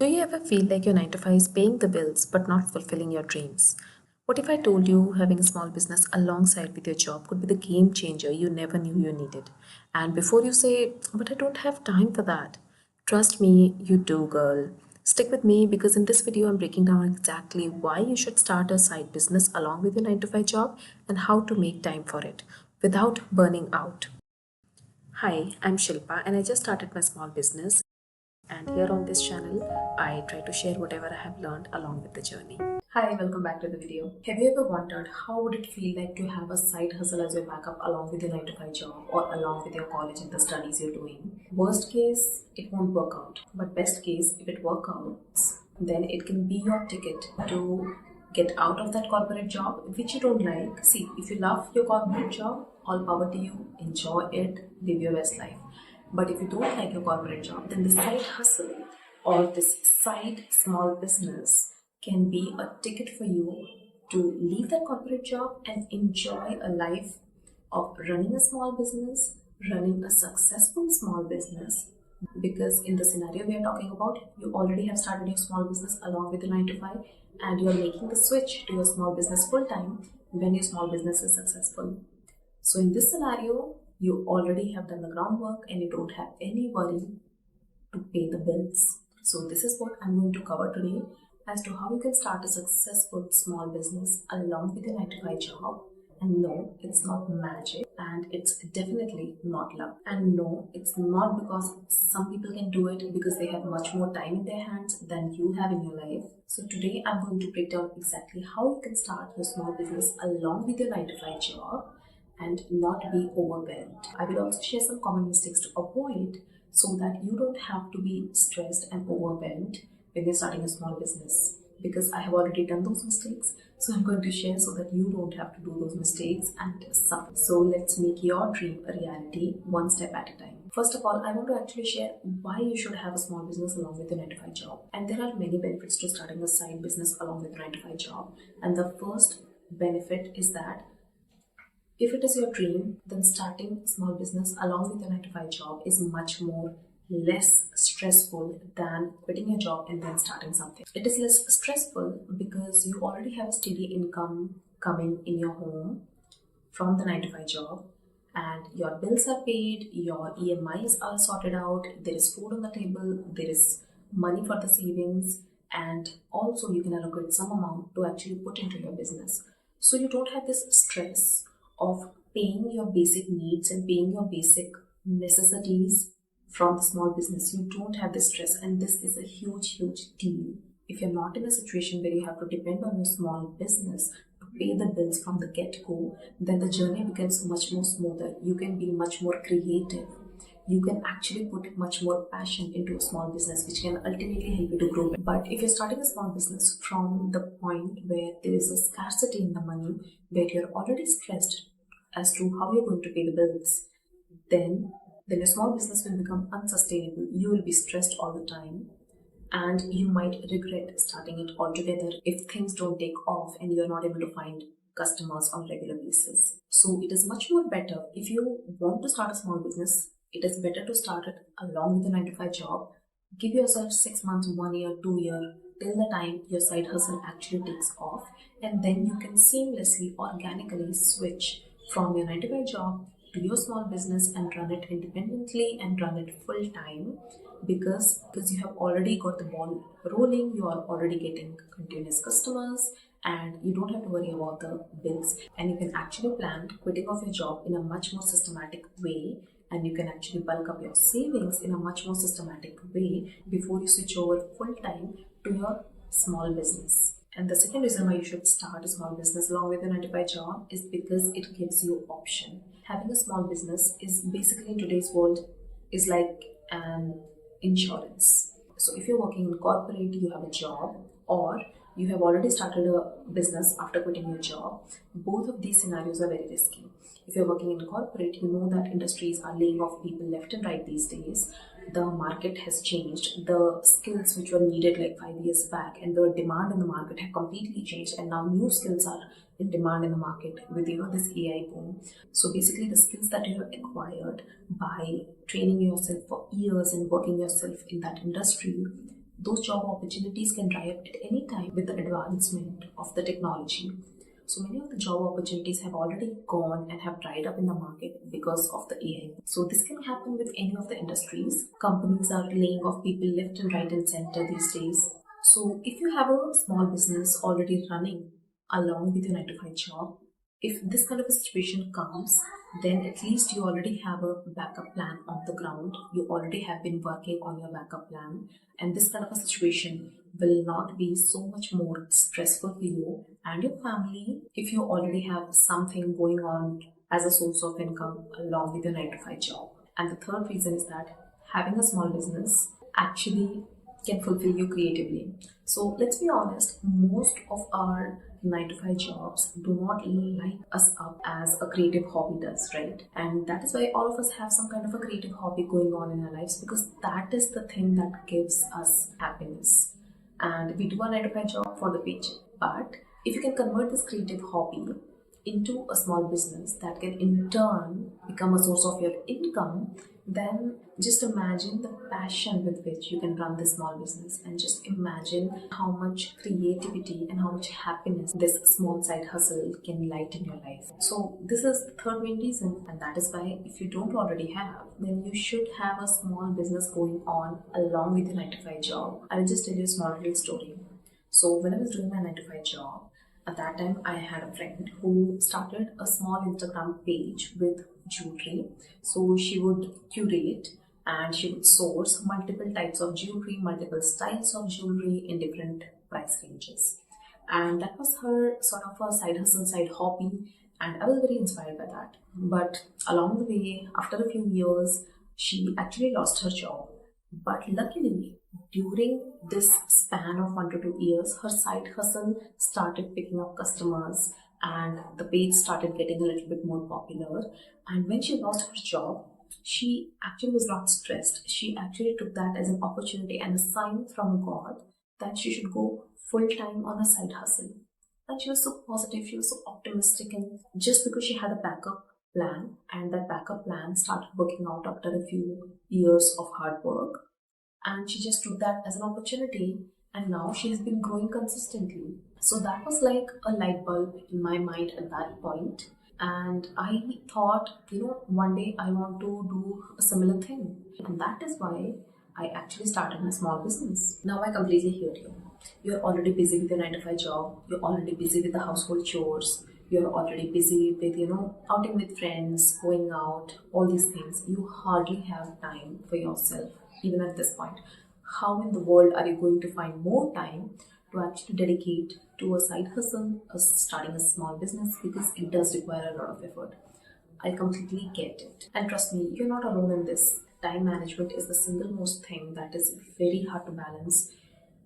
Do you ever feel like your 9 to 5 is paying the bills but not fulfilling your dreams? What if I told you having a small business alongside with your job could be the game changer you never knew you needed? And before you say, but I don't have time for that, trust me, you do, girl. Stick with me because in this video, I'm breaking down exactly why you should start a side business along with your 9 to 5 job and how to make time for it without burning out. Hi, I'm Shilpa and I just started my small business. And here on this channel, I try to share whatever I have learned along with the journey. Hi, welcome back to the video. Have you ever wondered how would it feel like to have a side hustle as your backup along with your 9 to 5 job or along with your college and the studies you're doing? Worst case, it won't work out. But best case, if it works out, then it can be your ticket to get out of that corporate job which you don't like. See, if you love your corporate job, all power to you, enjoy it, live your best life. But if you don't like your corporate job, then the side hustle or this side small business can be a ticket for you to leave that corporate job and enjoy a life of running a small business, running a successful small business. Because in the scenario we are talking about, you already have started your small business along with the 9 to 5 and you are making the switch to your small business full time when your small business is successful. So in this scenario, you already have done the groundwork and you don't have any worry to pay the bills. So this is what I'm going to cover today as to how you can start a successful small business along with your 9 to 5 job. And no, it's not magic and it's definitely not luck. And no, it's not because some people can do it because they have much more time in their hands than you have in your life. So today I'm going to break down exactly how you can start your small business along with your 9 to 5 job and not be overwhelmed. I will also share some common mistakes to avoid so that you don't have to be stressed and overwhelmed when you're starting a small business. Because I have already done those mistakes, so I'm going to share so that you don't have to do those mistakes and suffer. So let's make your dream a reality one step at a time. First of all, I want to actually share why you should have a small business along with your 9 to 5 job. And there are many benefits to starting a side business along with your 9 to 5 job. And the first benefit is that if it is your dream, then starting a small business along with your 9 to 5 job is much more less stressful than quitting your job and then starting something. It is less stressful because you already have a steady income coming in your home from the 9 to 5 job and your bills are paid, your EMIs are sorted out, there is food on the table, there is money for the savings, and also you can allocate some amount to actually put into your business. So you don't have this stress of paying your basic needs and paying your basic necessities from the small business. You don't have this stress, and this is a huge deal. If you're not in a situation where you have to depend on your small business to pay the bills from the get-go, then the journey becomes much more smoother. You can be much more creative. You can actually put much more passion into a small business, which can ultimately help you to grow. But if you're starting a small business from the point where there is a scarcity in the money, where you're already stressed as to how you're going to pay the bills, then your small business will become unsustainable. You will be stressed all the time and you might regret starting it altogether if things don't take off and you're not able to find customers on a regular basis. So it is much more better if you want to start a small business. It is better to start it along with a 9 to 5 job. Give yourself 6 months, 1 year, 2 years till the time your side hustle actually takes off, and then you can seamlessly, organically switch from your 9 to 5 job to your small business and run it independently and run it full time because you have already got the ball rolling, you are already getting continuous customers and you don't have to worry about the bills, and you can actually plan quitting of your job in a much more systematic way, and you can actually bulk up your savings in a much more systematic way before you switch over full time to your small business. And the second reason why you should start a small business along with a 9 to 5 job is because it gives you option. Having a small business is basically in today's world is like an insurance. So if you're working in corporate, you have a job, or you have already started a business after quitting your job, both of these scenarios are very risky. If you're working in corporate, you know that industries are laying off people left and right these days. The market has changed. The skills which were needed like 5 years back and the demand in the market have completely changed, and now new skills are in demand in the market with this AI boom. So basically the skills that you have acquired by training yourself for years and working yourself in that industry, those job opportunities can dry up at any time with the advancement of the technology. So many of the job opportunities have already gone and have dried up in the market because of the AI. So this can happen with any of the industries. Companies are laying off people left and right and center these days. So if you have a small business already running along with your 9 to 5 job, if this kind of a situation comes, then at least you already have a backup plan on the ground. You already have been working on your backup plan, and this kind of a situation will not be so much more stressful for you and your family if you already have something going on as a source of income along with your 9 to 5 job. And the third reason is that having a small business actually can fulfill you creatively. So let's be honest, most of our 9 to 5 jobs do not light us up as a creative hobby does, right? And that is why all of us have some kind of a creative hobby going on in our lives, because that is the thing that gives us happiness. And we do a 9 to 5 job for the paycheck. But if you can convert this creative hobby into a small business that can in turn become a source of your income, then just imagine the passion with which you can run this small business, and just imagine how much creativity and how much happiness this small side hustle can light in your life. So this is the third main reason, and that is why if you don't already have, then you should have a small business going on along with your 9 to 5 job. I'll just tell you a small little story. So when I was doing my 9 to 5 job, at that time, I had a friend who started a small Instagram page with jewelry. So she would curate and she would source multiple types of jewelry, multiple styles of jewelry in different price ranges. And that was her sort of a side hustle, side hobby. And I was very inspired by that. But along the way, after a few years, she actually lost her job. But luckily, during this span of 1 to 2 years, her side hustle started picking up customers and the page started getting a little bit more popular. And when she lost her job, she actually was not stressed. She actually took that as an opportunity and a sign from God that she should go full time on a side hustle. And she was so positive, she was so optimistic, and just because she had a backup plan, and that backup plan started working out after a few years of hard work, and she just took that as an opportunity, and now she has been growing consistently. So that was like a light bulb in my mind at that point. And I thought, one day I want to do a similar thing. And that is why I actually started my small business. Now I completely hear you. You're already busy with your 9 to 5 job, you're already busy with the household chores, you're already busy with, outing with friends, going out, all these things. You hardly have time for yourself, even at this point. How in the world are you going to find more time to actually dedicate to a side hustle, starting a small business? Because it does require a lot of effort. I completely get it. And trust me, you're not alone in this. Time management is the single most thing that is very hard to balance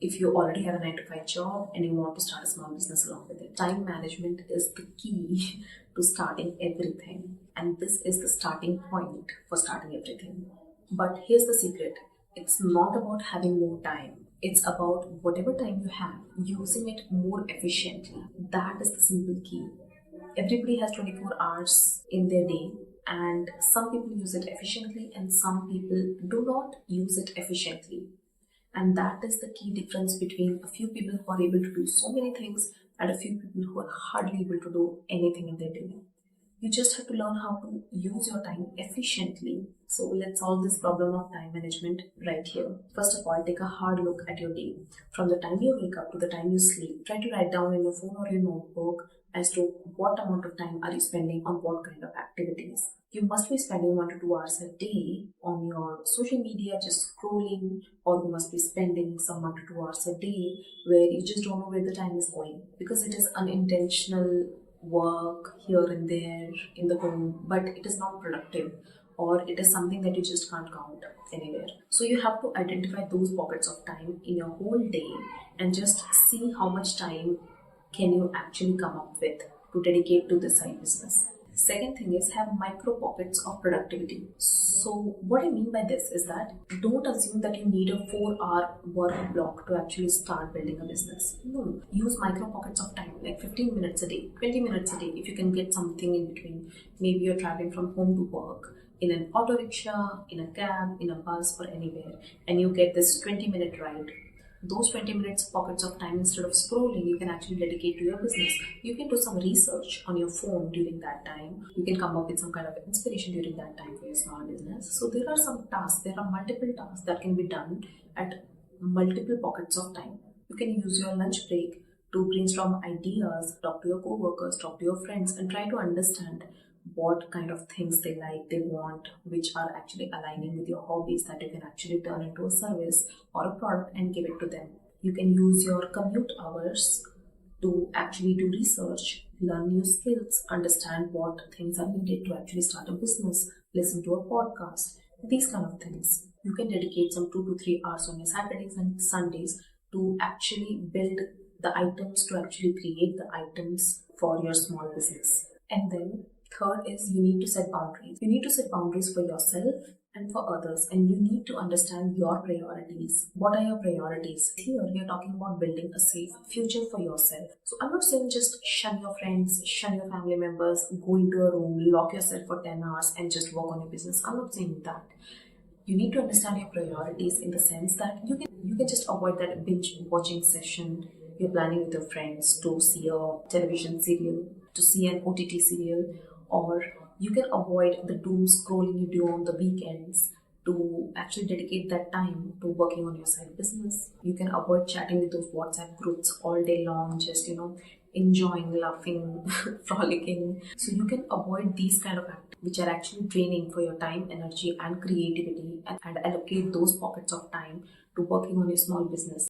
if you already have a 9 to 5 job and you want to start a small business along with it. Time management is the key to starting everything. And this is the starting point for starting everything. But here's the secret. It's not about having more time. It's about whatever time you have, using it more efficiently. That is the simple key. Everybody has 24 hours in their day, and some people use it efficiently and some people do not use it efficiently. And that is the key difference between a few people who are able to do so many things and a few people who are hardly able to do anything in their day. You just have to learn how to use your time efficiently. So let's solve this problem of time management right here. First of all, take a hard look at your day. From the time you wake up to the time you sleep, try to write down in your phone or your notebook as to what amount of time are you spending on what kind of activities. You must be spending 1 to 2 hours a day on your social media just scrolling, or you must be spending some 1 to 2 hours a day where you just don't know where the time is going because it is unintentional work here and there in the home, but it is not productive, or it is something that you just can't count anywhere. So you have to identify those pockets of time in your whole day and just see how much time can you actually come up with to dedicate to this side business. Second thing is have micro pockets of productivity. So what I mean by this is that don't assume that you need a 4-hour work block to actually start building a business. No, use micro pockets of time, like 15 minutes a day, 20 minutes a day. If you can get something in between, maybe you're traveling from home to work, in an auto rickshaw, in a cab, in a bus, or anywhere, and you get this 20-minute ride. Those 20 minutes pockets of time, instead of scrolling, you can actually dedicate to your business. You can do some research on your phone during that time. You can come up with some kind of inspiration during that time for your small business. So there are some tasks, there are multiple tasks that can be done at multiple pockets of time. You can use your lunch break to brainstorm ideas, talk to your co-workers, talk to your friends, and try to understand what kind of things they like, they want, which are actually aligning with your hobbies that you can actually turn into a service or a product and give it to them. You can use your commute hours to actually do research, learn new skills, understand what things are needed to actually start a business, listen to a podcast, these kind of things. You can dedicate some 2 to 3 hours on your Saturdays and Sundays to actually build the items, to actually create the items for your small business. And then third is you need to set boundaries. You need to set boundaries for yourself and for others, and you need to understand your priorities. What are your priorities? Here we are talking about building a safe future for yourself. So I'm not saying just shun your friends, shun your family members, go into a room, lock yourself for 10 hours and just work on your business. I'm not saying that. You need to understand your priorities in the sense that you can just avoid that binge watching session you're planning with your friends to see a television serial, to see an OTT serial, or you can avoid the doom scrolling you do on the weekends to actually dedicate that time to working on your side business. You can avoid chatting with those WhatsApp groups all day long, just enjoying, laughing, frolicking. So you can avoid these kind of activities which are actually draining for your time, energy, and creativity, and allocate those pockets of time to working on your small business.